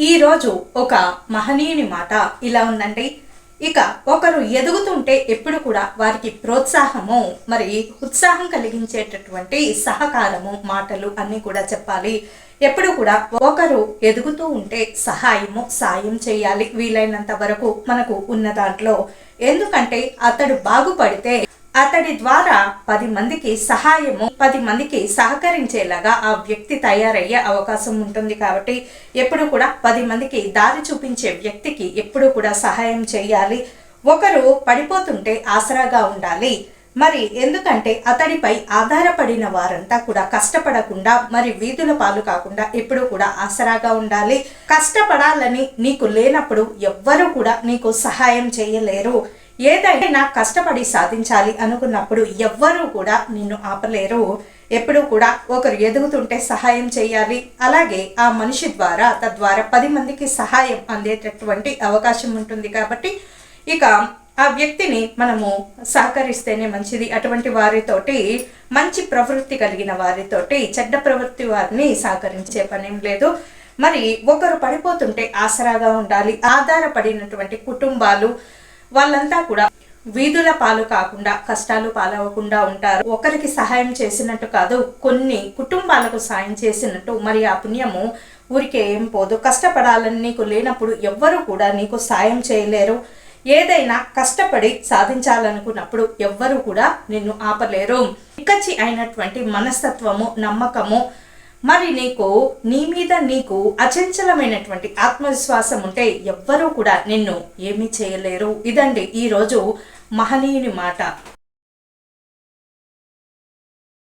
ఈరోజు ఒక మహనీయుని మాట ఇలా ఉందండి. ఇక ఒకరు ఎదుగుతుంటే ఎప్పుడు కూడా వారికి ప్రోత్సాహము, మరి ఉత్సాహం కలిగించేటటువంటి సహకారము, మాటలు అన్నీ కూడా చెప్పాలి. ఎప్పుడు కూడా ఒకరు ఎదుగుతూ ఉంటే సాయం చేయాలి వీలైనంత వరకు మనకు ఉన్న దాంట్లో. ఎందుకంటే అతడు బాగుపడితే అతడి ద్వారా 10 మందికి సహాయము, 10 మందికి సహకరించేలాగా ఆ వ్యక్తి తయారయ్యే అవకాశం ఉంటుంది. కాబట్టి ఎప్పుడు కూడా 10 మందికి దారి చూపించే వ్యక్తికి ఎప్పుడు కూడా సహాయం చేయాలి. ఒకరు పడిపోతుంటే ఆసరాగా ఉండాలి. మరి ఎందుకంటే అతడిపై ఆధారపడిన వారంతా కూడా కష్టపడకుండా, మరి వీధుల పాలు కాకుండా ఎప్పుడు కూడా ఆసరాగా ఉండాలి. కష్టపడాలని నీకు లేనప్పుడు ఎవ్వరూ కూడా నీకు సహాయం చేయలేరు. ఏదైనా కష్టపడి సాధించాలి అనుకున్నప్పుడు ఎవ్వరూ కూడా నిన్ను ఆపలేరు. ఎప్పుడు కూడా ఒకరు ఎదుగుతుంటే సహాయం చేయాలి. అలాగే ఆ మనిషి ద్వారా తద్వారా 10 మందికి సహాయం అందేటటువంటి అవకాశం ఉంటుంది. కాబట్టి ఇక ఆ వ్యక్తిని మనము సహకరిస్తేనే మంచిది. అటువంటి వారితోటి, మంచి ప్రవృత్తి కలిగిన వారితోటి చెడ్డ ప్రవృత్తి వారిని సహకరించే పనేం లేదు. మరి ఒకరు పడిపోతుంటే ఆసరాగా ఉండాలి. ఆధారపడినటువంటి కుటుంబాలు వాళ్ళంతా కూడా వీధుల పాలు కాకుండా, కష్టాలు పాలవకుండా ఉంటారు. ఒకరికి సహాయం చేసినట్టు కాదు, కొన్ని కుటుంబాలకు సాయం చేసినట్టు. మరి ఆ పుణ్యము ఊరికే ఏం పోదు. కష్టపడాలని నీకు లేనప్పుడు ఎవ్వరూ కూడా నీకు సాయం చేయలేరు. ఏదైనా కష్టపడి సాధించాలనుకున్నప్పుడు ఎవ్వరూ కూడా నిన్ను ఆపలేరు. నిక్కచ్చి అయినటువంటి మనస్తత్వము, నమ్మకము, మరి నీ మీద నీకు అచంచలమైనటువంటి ఆత్మవిశ్వాసం ఉంటే ఎవ్వరూ కూడా నిన్ను ఏమీ చేయలేరు. ఇదండి ఈరోజు మహనీయుని మాట.